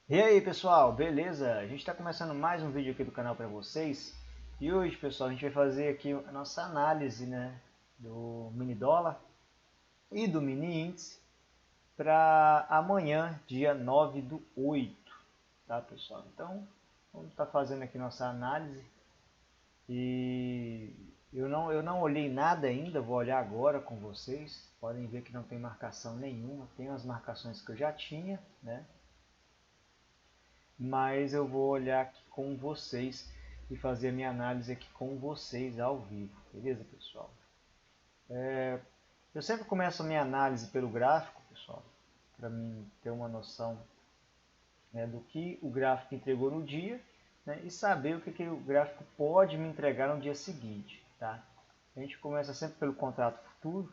E aí pessoal, beleza? A gente está começando mais um vídeo aqui do canal para vocês. E hoje pessoal, a gente vai fazer aqui a nossa análise, né, do mini dólar e do mini índice para amanhã, dia 9 do 8, tá pessoal? Então, vamos estar fazendo aqui nossa análise. E eu não olhei nada ainda, vou olhar agora com vocês. Podem ver que não tem marcação nenhuma, tem as marcações que eu já tinha, né? Mas eu vou olhar aqui com vocês e fazer a minha análise aqui com vocês ao vivo, beleza pessoal? Eu sempre começo a minha análise pelo gráfico, pessoal, para mim ter uma noção, né, do que o gráfico entregou no dia, né, e saber o que o gráfico pode me entregar no dia seguinte, tá? A gente começa sempre pelo contrato futuro,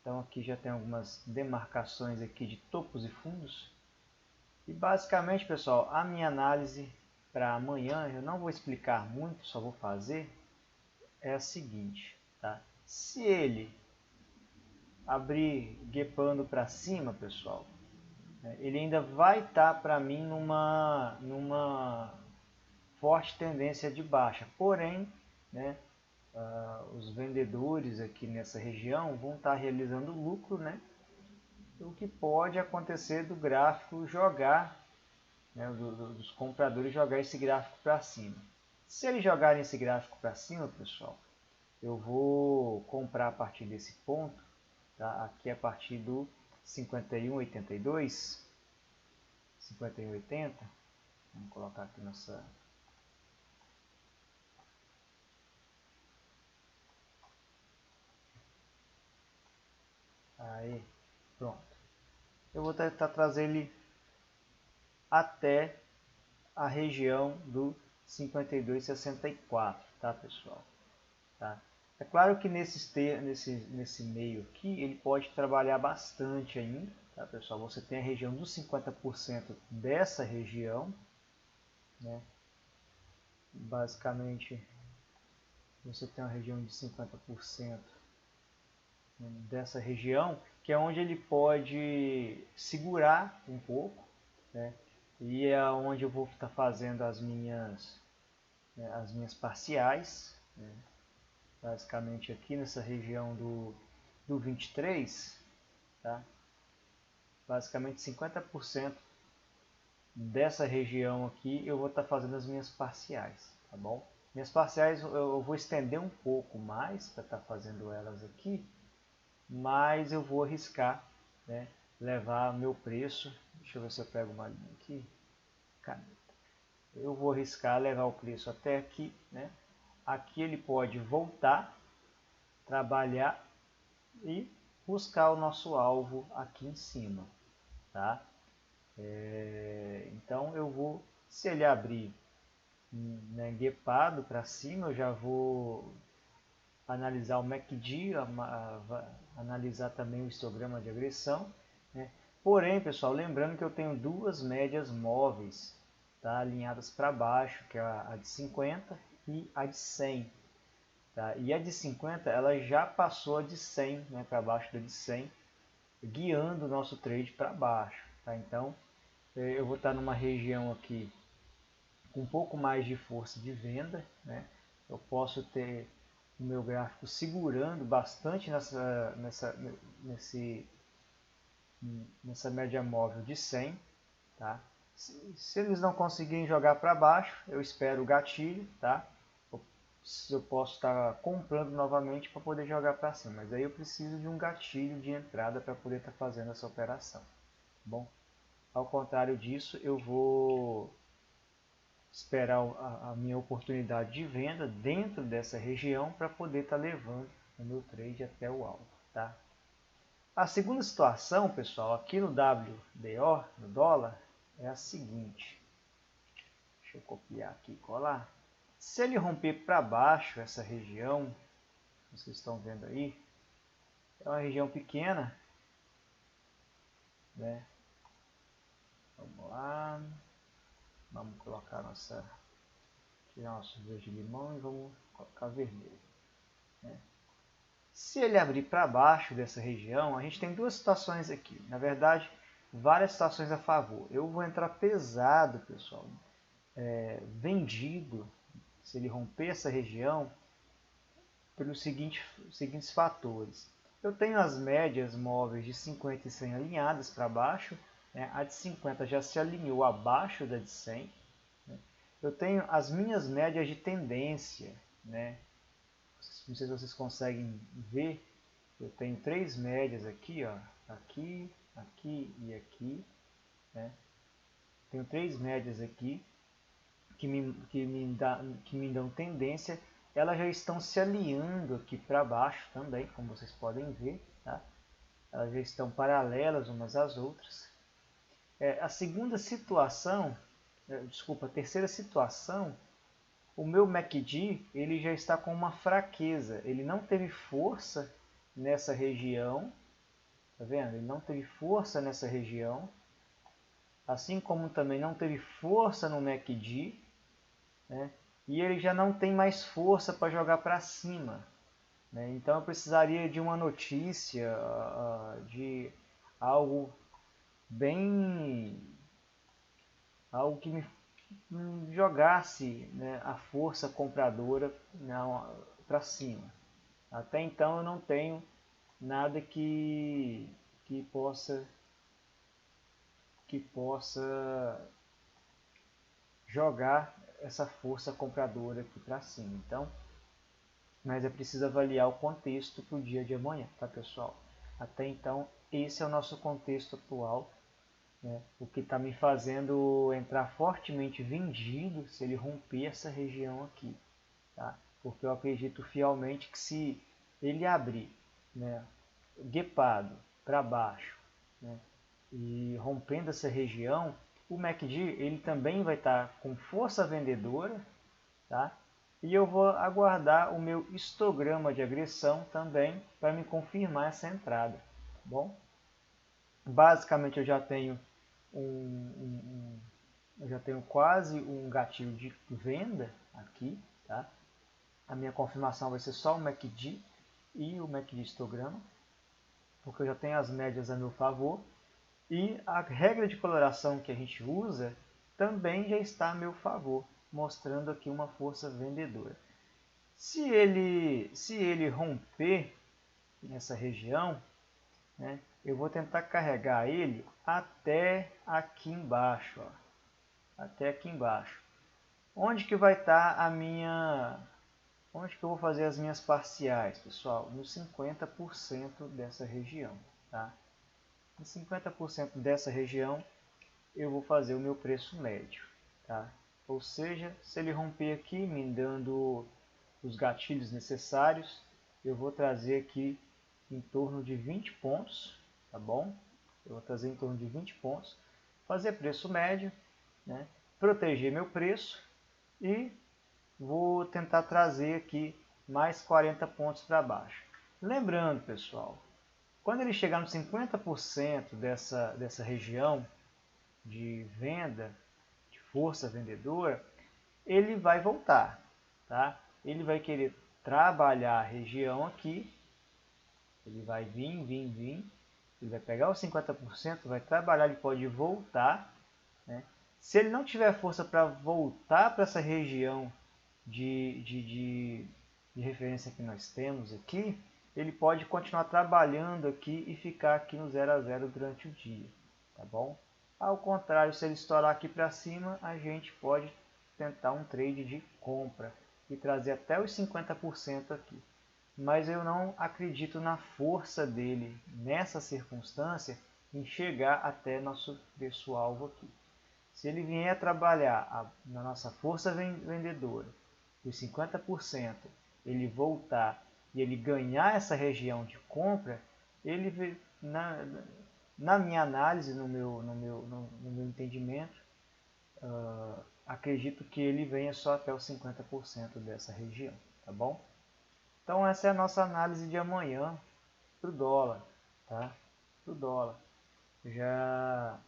então aqui já tem algumas demarcações aqui de topos e fundos. E basicamente, pessoal, a minha análise para amanhã, eu não vou explicar muito, só vou fazer, é a seguinte, tá? Se ele abrir guepando para cima, pessoal, né, ele ainda vai estar para mim numa forte tendência de baixa. Porém, né, os vendedores aqui nessa região vão estar realizando lucro, né? O que pode acontecer do gráfico jogar, né, dos compradores jogar esse gráfico para cima. Se eles jogarem esse gráfico para cima, pessoal, eu vou comprar a partir desse ponto, tá? Aqui a partir do 51,82, 51,80. Vamos colocar aqui nossa. Aí, pronto. Eu vou tentar trazer ele até a região do 52,64, tá, pessoal? Tá? É claro que nesse meio aqui ele pode trabalhar bastante ainda, tá, pessoal? Você tem a região dos 50% dessa região, né? Basicamente você tem uma região de 50% dessa região, que é onde ele pode segurar um pouco, né? E é onde eu vou estar fazendo as minhas parciais, né? Basicamente aqui nessa região do 23, tá? Basicamente 50% dessa região aqui eu vou estar fazendo as minhas parciais, tá bom? Minhas parciais eu vou estender um pouco mais para estar fazendo elas aqui, mas eu vou arriscar, né, levar meu preço. Deixa eu ver se eu pego uma linha aqui. Caneta. Eu vou arriscar levar o preço até aqui, né? Aqui ele pode voltar, trabalhar e buscar o nosso alvo aqui em cima, tá? Então eu vou, se ele abrir, né, guepado para cima, eu já vou analisar o MACD, analisar também o histograma de agressão, né? Porém, pessoal, lembrando que eu tenho duas médias móveis, tá, alinhadas para baixo, que é a de 50 e a de 100. Tá? E a de 50 ela já passou a de 100, né, para baixo da de 100, guiando o nosso trade para baixo. Tá? Então, eu vou estar numa região aqui com um pouco mais de força de venda, né? Eu posso ter o meu gráfico segurando bastante nessa média móvel de 100. Tá? Se eles não conseguirem jogar para baixo, eu espero o gatilho, tá? Eu posso estar comprando novamente para poder jogar para cima, mas aí eu preciso de um gatilho de entrada para poder estar fazendo essa operação. Bom, ao contrário disso, eu vou esperar a minha oportunidade de venda dentro dessa região para poder estar levando o meu trade até o alvo, tá? A segunda situação, pessoal, aqui no WDO, no dólar, é a seguinte. Deixa eu copiar aqui e colar. Se ele romper para baixo essa região, vocês estão vendo aí, é uma região pequena, né? Vamos lá, vamos colocar tirar nosso verde limão e vamos colocar vermelho, né? Se ele abrir para baixo dessa região, a gente tem duas situações aqui. Na verdade, várias situações a favor. Eu vou entrar pesado, pessoal, vendido, se ele romper essa região, pelos seguintes fatores. Eu tenho as médias móveis de 50 e 100 alinhadas para baixo, né? A de 50 já se alinhou abaixo da de 100. Né? Eu tenho as minhas médias de tendência, né? Não sei se vocês conseguem ver, eu tenho três médias aqui, ó, aqui, aqui e aqui. Né? Tenho três médias aqui que me dão tendência. Elas já estão se alinhando aqui para baixo também, como vocês podem ver. Tá? Elas já estão paralelas umas às outras. A segunda situação, desculpa, a terceira situação, o meu MACD ele já está com uma fraqueza. Ele não teve força nessa região. Tá vendo? Ele não teve força nessa região. Assim como também não teve força no MACD. Né? E ele já não tem mais força para jogar para cima. Né? Então eu precisaria de uma notícia, de algo algo que me jogasse, né, a força compradora para cima. Até então eu não tenho nada que possa jogar essa força compradora aqui para cima. Então, mas é preciso avaliar o contexto para o dia de amanhã, tá, pessoal? Até então, esse é o nosso contexto atual, né? O que está me fazendo entrar fortemente vendido se ele romper essa região aqui, tá? Porque eu acredito fielmente que se ele abrir, né, guepado para baixo, né, e rompendo essa região, o MACD ele também vai estar com força vendedora, tá? E eu vou aguardar o meu histograma de agressão também para me confirmar essa entrada, tá bom? Basicamente eu já tenho eu já tenho quase um gatilho de venda aqui, tá? A minha confirmação vai ser só o MACD e o MACD histograma, porque eu já tenho as médias a meu favor. E a regra de coloração que a gente usa também já está a meu favor, mostrando aqui uma força vendedora. Se ele romper nessa região, né, eu vou tentar carregar ele até aqui embaixo. Ó, até aqui embaixo. Onde que vai estar onde que eu vou fazer as minhas parciais, pessoal? No 50% dessa região. Tá? Em 50% dessa região, eu vou fazer o meu preço médio. Tá? Ou seja, se ele romper aqui, me dando os gatilhos necessários, eu vou trazer aqui em torno de 20 pontos. Tá bom? Eu vou trazer em torno de 20 pontos. Fazer preço médio, né? Proteger meu preço e vou tentar trazer aqui mais 40 pontos para baixo. Lembrando, pessoal, quando ele chegar no 50% dessa região de venda, de força vendedora, ele vai voltar. Tá? Ele vai querer trabalhar a região aqui, ele vai vir, ele vai pegar os 50%, vai trabalhar, ele pode voltar. Né? Se ele não tiver força para voltar para essa região de referência que nós temos aqui, ele pode continuar trabalhando aqui e ficar aqui no 0 a 0 durante o dia, tá bom? Ao contrário, se ele estourar aqui para cima, a gente pode tentar um trade de compra e trazer até os 50% aqui. Mas eu não acredito na força dele nessa circunstância em chegar até nosso preço-alvo aqui. Se ele vier trabalhar na nossa força vendedora, os 50%, ele voltar e ele ganhar essa região de compra, ele na minha análise, no meu entendimento, acredito que ele venha só até os 50% dessa região, tá bom? Então essa é a nossa análise de amanhã para o dólar, tá? Para o dólar. Já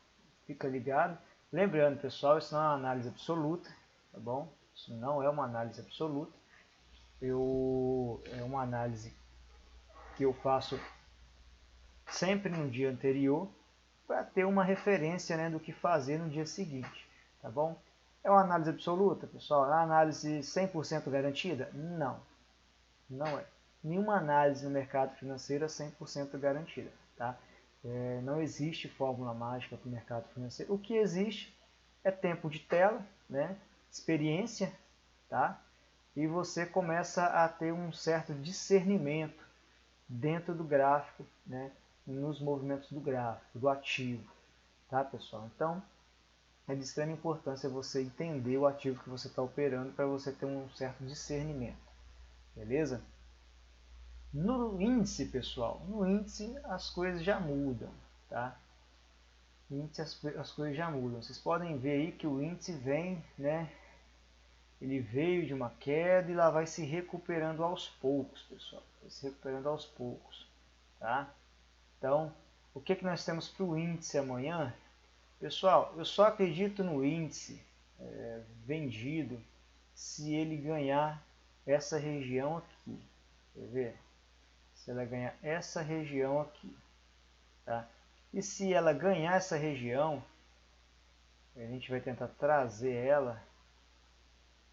fica ligado. Lembrando, pessoal, isso não é uma análise absoluta, tá bom? Isso não é uma análise absoluta. É uma análise que eu faço sempre no dia anterior, para ter uma referência, né, do que fazer no dia seguinte, tá bom? É uma análise absoluta, pessoal? É uma análise 100% garantida? Não, não é. Nenhuma análise no mercado financeiro é 100% garantida, tá? Não existe fórmula mágica para o mercado financeiro. O que existe é tempo de tela, né? Experiência, tá? E você começa a ter um certo discernimento dentro do gráfico, né? Nos movimentos do gráfico, do ativo, tá, pessoal? Então, é de extrema importância você entender o ativo que você está operando para você ter um certo discernimento, beleza? No índice, pessoal, no índice as coisas já mudam, tá? No índice as coisas já mudam. Vocês podem ver aí que o índice vem, né? Ele veio de uma queda e lá vai se recuperando aos poucos, pessoal. Vai se recuperando aos poucos, tá? Então, o que nós temos para o índice amanhã? Pessoal, eu só acredito no índice vendido se ele ganhar essa região aqui. Quer ver? Se ela ganhar essa região aqui, tá? E se ela ganhar essa região, a gente vai tentar trazer ela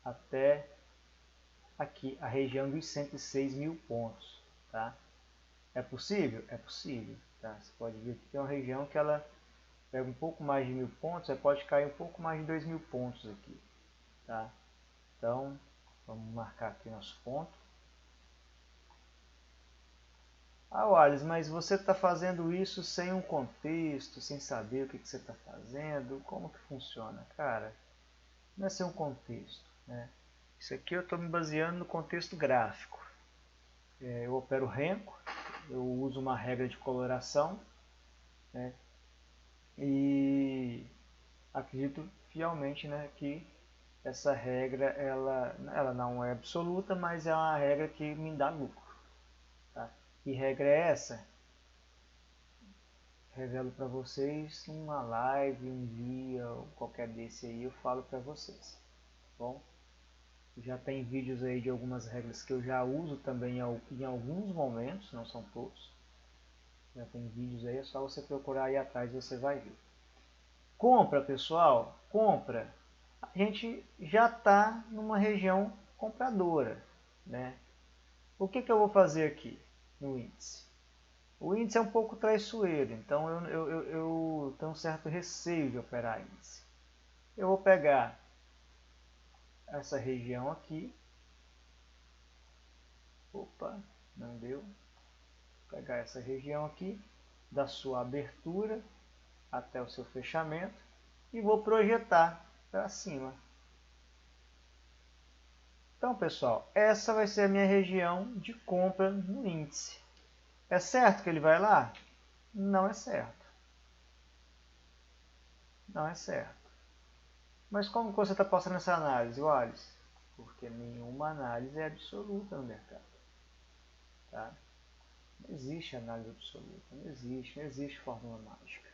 até aqui, a região dos 106 mil pontos, tá? É possível? É possível, tá? Você pode ver que tem uma região que ela pega um pouco mais de 1000 pontos, você pode cair um pouco mais de 2000 pontos aqui, tá? Então, vamos marcar aqui nosso ponto. Ah, Wallace, mas você está fazendo isso sem um contexto, sem saber o que você está fazendo, como que funciona? Cara, não é sem um contexto, né? Isso aqui eu estou me baseando no contexto gráfico. Eu opero Renko, eu uso uma regra de coloração, né? E acredito fielmente, né, que essa regra ela não é absoluta, mas é uma regra que me dá lucro. Tá? Que regra é essa? Revelo para vocês numa live, um dia, ou qualquer desse aí eu falo para vocês. Tá bom? Já tem vídeos aí de algumas regras que eu já uso também em alguns momentos, não são todos. Já tem vídeos aí, é só você procurar aí atrás e você vai ver. Compra, pessoal, compra. A gente já está numa região compradora, né? O que eu vou fazer aqui no índice? O índice é um pouco traiçoeiro, então eu tenho um certo receio de operar índice. Eu vou pegar essa região aqui. Opa, não deu. Vou pegar essa região aqui, da sua abertura até o seu fechamento, e vou projetar para cima. Então, pessoal, essa vai ser a minha região de compra no índice. É certo que ele vai lá? Não é certo. Não é certo. Mas como que você está passando essa análise, Wallace? Porque nenhuma análise é absoluta no mercado. Tá? Não existe análise absoluta. Não existe fórmula mágica.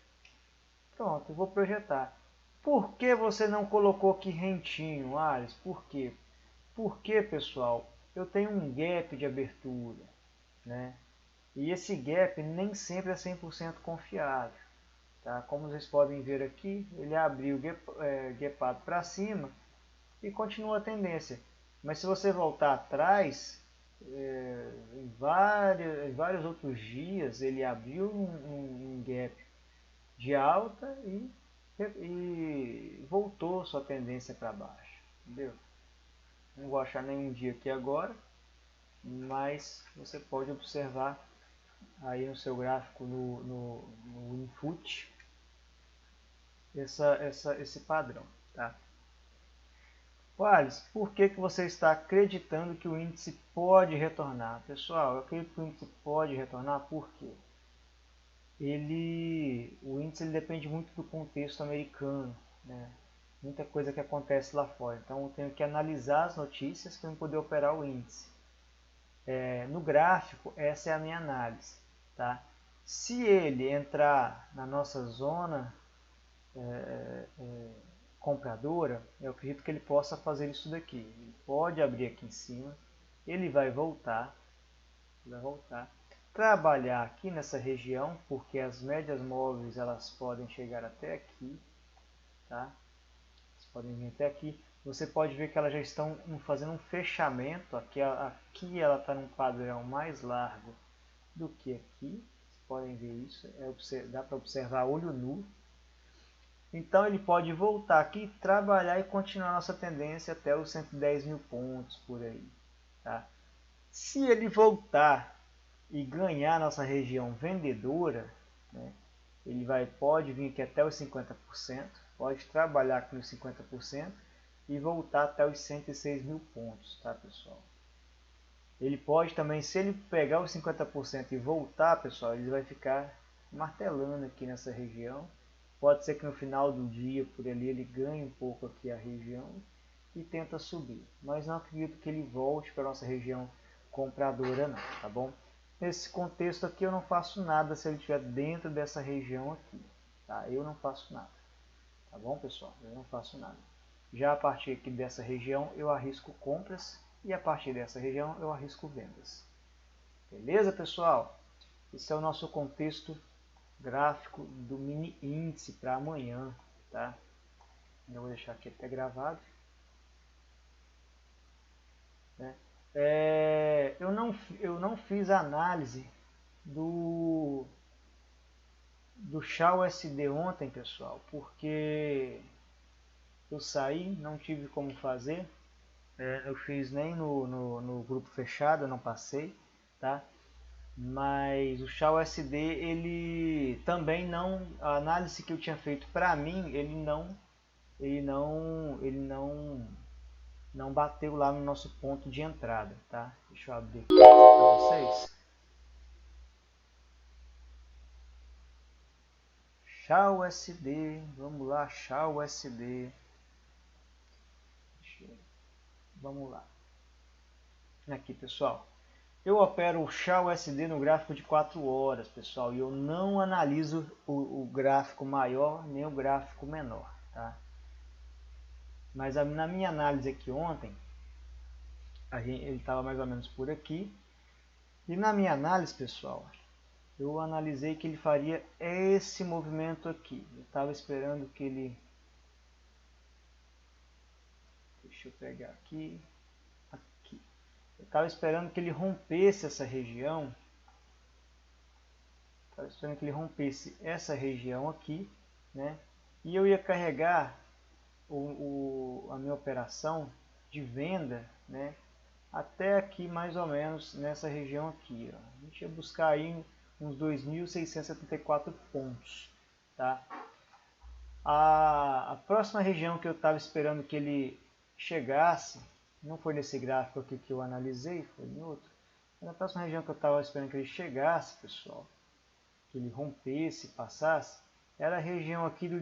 Pronto, eu vou projetar. Por que você não colocou aqui rentinho, Wallace? Por quê? Porque, pessoal, eu tenho um gap de abertura, né? E esse gap nem sempre é 100% confiável. Tá? Como vocês podem ver aqui, ele abriu gapado para cima e continua a tendência. Mas se você voltar atrás, em vários outros dias, ele abriu um gap de alta e voltou sua tendência para baixo. Entendeu? Não vou achar nenhum dia aqui agora, mas você pode observar aí no seu gráfico no input esse padrão, tá? Wallace, por que você está acreditando que o índice pode retornar? Pessoal, eu acredito que o índice pode retornar porque o índice ele depende muito do contexto americano, né? Muita coisa que acontece lá fora. Então eu tenho que analisar as notícias para poder operar o índice. No gráfico, essa é a minha análise, tá? Se ele entrar na nossa zona compradora, eu acredito que ele possa fazer isso daqui. Ele pode abrir aqui em cima, ele vai voltar, trabalhar aqui nessa região, porque as médias móveis elas podem chegar até aqui, tá? Vocês podem vir até aqui. Você pode ver que elas já estão fazendo um fechamento. Aqui ela está num padrão mais largo do que aqui. Vocês podem ver isso. Dá para observar olho nu. Então ele pode voltar aqui, trabalhar e continuar nossa tendência até os 110 mil pontos por aí. Tá? Se ele voltar e ganhar nossa região vendedora, né, ele pode vir aqui até os 50%, pode trabalhar com os 50% e voltar até os 106 mil pontos, tá, pessoal? Ele pode também, se ele pegar os 50% e voltar, pessoal, ele vai ficar martelando aqui nessa região. Pode ser que no final do dia, por ali, ele ganhe um pouco aqui a região e tenta subir. Mas não acredito que ele volte para a nossa região compradora não, tá bom? Nesse contexto aqui eu não faço nada se ele estiver dentro dessa região aqui, tá? Eu não faço nada, tá bom, pessoal? Eu não faço nada. Já a partir aqui dessa região eu arrisco compras e a partir dessa região eu arrisco vendas. Beleza, pessoal? Esse é o nosso contexto gráfico do mini índice para amanhã, tá? Eu vou deixar aqui até gravado, né? Eu não fiz análise do XAUSD ontem, pessoal, porque eu saí, não tive como fazer. Eu fiz nem no grupo fechado, eu não passei, tá? Mas o XAUSD, ele também não, a análise que eu tinha feito para mim, ele não bateu lá no nosso ponto de entrada, tá? Deixa eu abrir aqui para vocês. XAUSD, vamos lá, XAUSD. Vamos lá. Aqui, pessoal. Eu opero o XAUSD no gráfico de 4 horas, pessoal, e eu não analiso o gráfico maior nem o gráfico menor, tá? Mas na minha análise aqui ontem, ele estava mais ou menos por aqui. E na minha análise, pessoal, eu analisei que ele faria esse movimento aqui. Eu estava esperando que ele... Deixa eu pegar aqui. Aqui. Eu estava esperando que ele rompesse essa região. Estava esperando que ele rompesse essa região aqui, né? E eu ia carregar a minha operação de venda, né, até aqui mais ou menos nessa região aqui, ó. A gente ia buscar aí uns 2.674 pontos, tá? A próxima região que eu estava esperando que ele chegasse, não foi nesse gráfico aqui que eu analisei, foi em outro. Mas a próxima região que eu estava esperando que ele chegasse, pessoal, que ele rompesse, passasse, era a região aqui do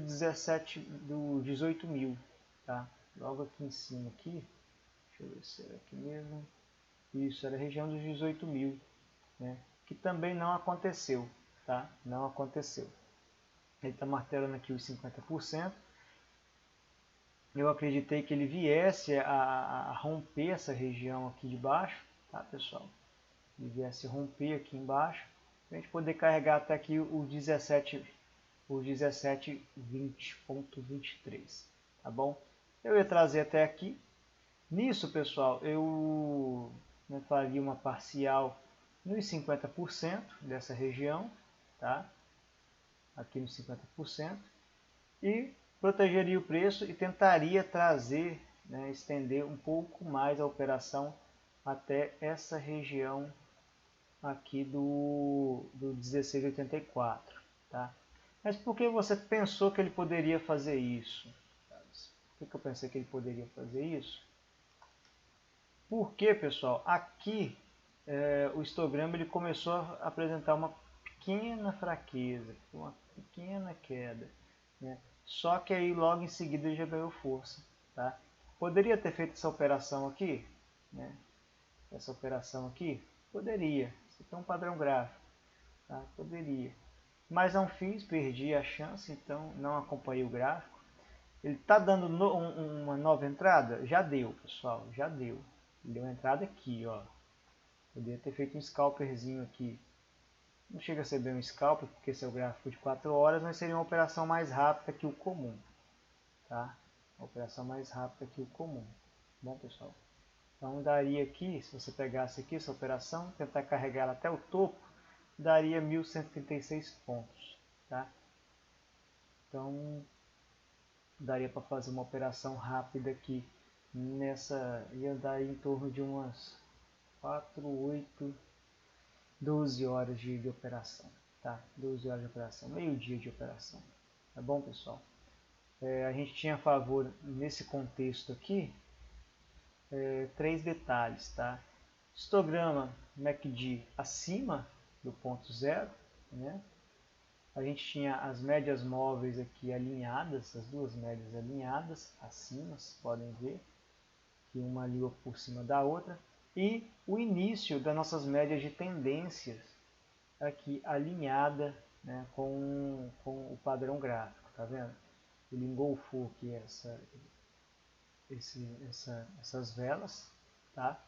18 mil, tá? Logo aqui em cima aqui, deixa eu ver se era aqui mesmo. Isso, era a região dos 18 mil, né? Que também não aconteceu, tá? Não aconteceu. Ele está martelando aqui os 50%. Eu acreditei que ele viesse a romper essa região aqui de baixo, tá, pessoal? Ele viesse romper aqui embaixo, para a gente poder carregar até aqui o 1720.23, tá bom? Eu ia trazer até aqui. Nisso, pessoal, eu faria uma parcial nos 50% dessa região, tá? Aqui nos 50%, e protegeria o preço e tentaria trazer, né, estender um pouco mais a operação até essa região aqui do 16,84, tá? Mas por que você pensou que ele poderia fazer isso? Por que eu pensei que ele poderia fazer isso? Porque, pessoal, aqui o histograma ele começou a apresentar uma pequena fraqueza, uma pequena queda, né? Só que aí logo em seguida ele já ganhou força, tá? Poderia ter feito essa operação aqui, né? Essa operação aqui, poderia. Isso aqui é um padrão gráfico, tá? Poderia. Mas não fiz, perdi a chance, então não acompanhei o gráfico. Ele está dando uma nova entrada? Já deu, pessoal, já deu. Ele deu uma entrada aqui, ó. Poderia ter feito um scalperzinho aqui, Não chega a ser bem um scalp, porque esse é o gráfico de 4 horas, mas seria uma operação mais rápida que o comum. Tá? Uma operação mais rápida que o comum. Bom, pessoal? Então daria aqui, se você pegasse aqui essa operação, tentar carregar ela até o topo, daria 1.136 pontos. Tá? Então daria para fazer uma operação rápida aqui nessa, ia dar em torno de umas 4, 8, 12 horas de operação, tá? 12 horas de operação, meio dia de operação, tá bom, pessoal? A gente tinha a favor, nesse contexto aqui, 3 detalhes, tá? Histograma MACD acima do ponto zero, né? A gente tinha as médias móveis aqui alinhadas, as duas médias alinhadas, acima, vocês podem ver, que uma ali por cima da outra, e o início das nossas médias de tendências aqui alinhada, né, com o padrão gráfico, tá vendo? Ele engolfou aqui essas velas, tá?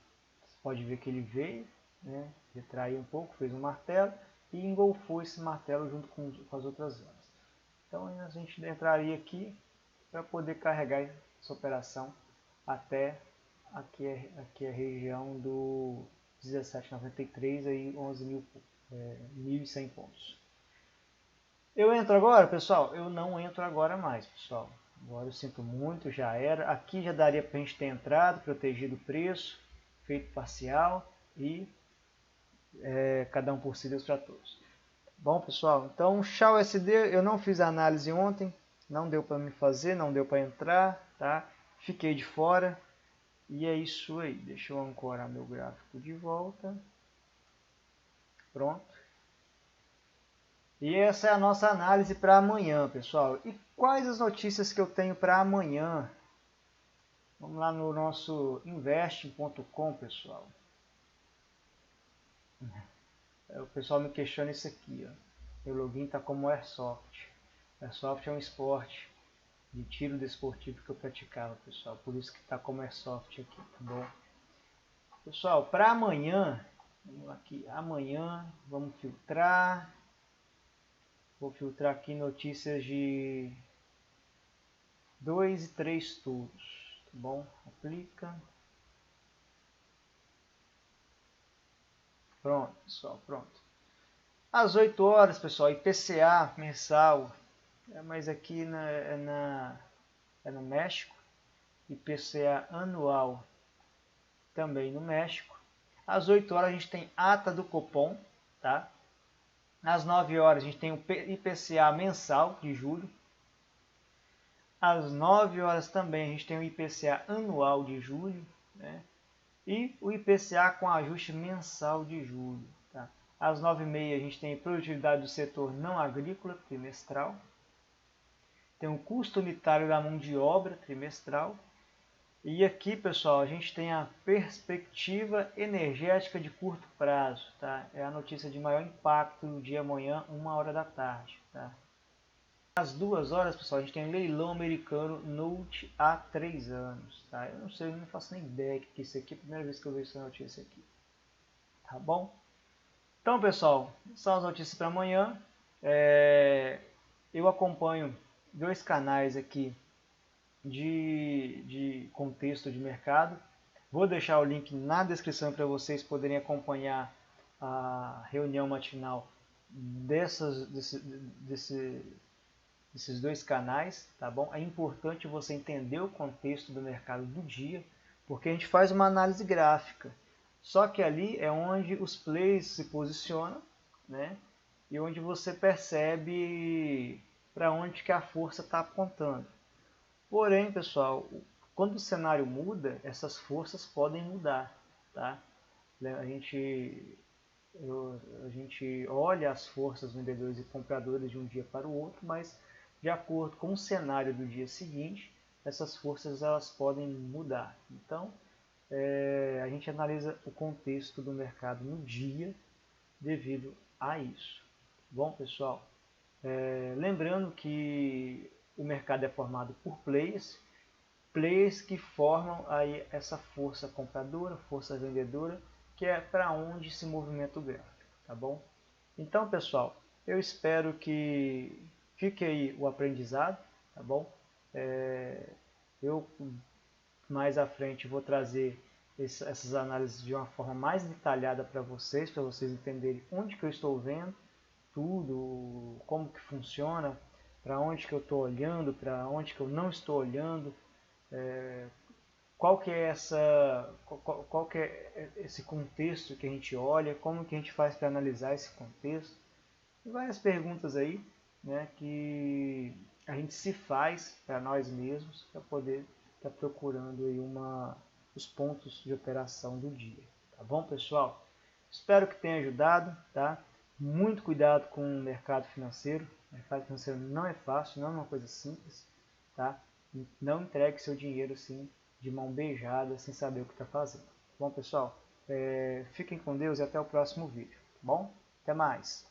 Você pode ver que ele veio, né, retraiu um pouco, fez um martelo e engolfou esse martelo junto com as outras velas. Então a gente entraria aqui para poder carregar essa operação até aqui a região do 17,93, aí 11.100 pontos. Eu entro agora, pessoal? Eu não entro agora mais, pessoal. Agora eu sinto muito, já era. Aqui já daria para a gente ter entrado, protegido o preço, feito parcial e cada um por si, Deus para todos. Bom, pessoal, então Shao SD, eu não fiz a análise ontem, não deu para me fazer, não deu para entrar, tá? Fiquei de fora e é isso aí. Deixa eu ancorar meu gráfico de volta. Pronto. E essa é a nossa análise para amanhã, pessoal. E quais as notícias que eu tenho para amanhã? Vamos lá no nosso investing.com, pessoal. O pessoal me questiona isso aqui, ó. Meu login está como Airsoft. Airsoft é um esporte de tiro desportivo que eu praticava, pessoal. Por isso que está como Airsoft aqui, tá bom? Pessoal, para amanhã, vamos aqui, amanhã, vamos filtrar. Vou filtrar aqui notícias de 2 e 3 turnos, tá bom? Aplica. Pronto, pessoal, pronto. Às 8 horas, pessoal, IPCA mensal, mas aqui é no México. IPCA anual também no México. Às 8 horas a gente tem ata do Copom, tá? Às 9 horas a gente tem o IPCA mensal de julho. Às 9 horas também a gente tem o IPCA anual de julho, né? E o IPCA com ajuste mensal de julho. Tá? Às 9h30 a gente tem a produtividade do setor não agrícola trimestral. Tem o custo unitário da mão de obra trimestral. E aqui, pessoal, a gente tem a perspectiva energética de curto prazo. Tá? É a notícia de maior impacto no dia amanhã, 1h da tarde. Tá? Às 2 horas, pessoal, a gente tem leilão americano Note há 3 anos. Tá? Eu não sei, eu não faço nem ideia que isso aqui é a primeira vez que eu vejo essa notícia aqui. Tá bom? Então, pessoal, são as notícias para amanhã. Eu acompanho 2 canais aqui de contexto de mercado. Vou deixar o link na descrição para vocês poderem acompanhar a reunião matinal desses 2 canais, tá bom? É importante você entender o contexto do mercado do dia, porque a gente faz uma análise gráfica. Só que ali é onde os plays se posicionam, né? E onde você percebe para onde que a força está apontando. Porém, pessoal, quando o cenário muda, essas forças podem mudar, tá? A gente olha as forças vendedores e compradores de um dia para o outro, mas de acordo com o cenário do dia seguinte, essas forças elas podem mudar. Então, a gente analisa o contexto do mercado no dia devido a isso. Bom, pessoal, lembrando que o mercado é formado por players que formam aí essa força compradora, força vendedora, que é para onde se movimenta o gráfico, tá bom? Então, pessoal, eu espero que fique aí o aprendizado, tá bom? Eu mais à frente vou trazer essas análises de uma forma mais detalhada para vocês entenderem onde que eu estou vendo tudo, como que funciona, para onde que eu estou olhando, para onde que eu não estou olhando, qual que é qual que é esse contexto que a gente olha, como que a gente faz para analisar esse contexto, e várias perguntas aí, né, que a gente se faz para nós mesmos para poder estar procurando aí os pontos de operação do dia. Tá bom, pessoal? Espero que tenha ajudado, tá? Muito cuidado com o mercado financeiro. O mercado financeiro não é fácil, não é uma coisa simples, tá? Não entregue seu dinheiro assim de mão beijada, sem saber o que está fazendo. Tá bom, pessoal? Fiquem com Deus e até o próximo vídeo. Tá bom? Até mais!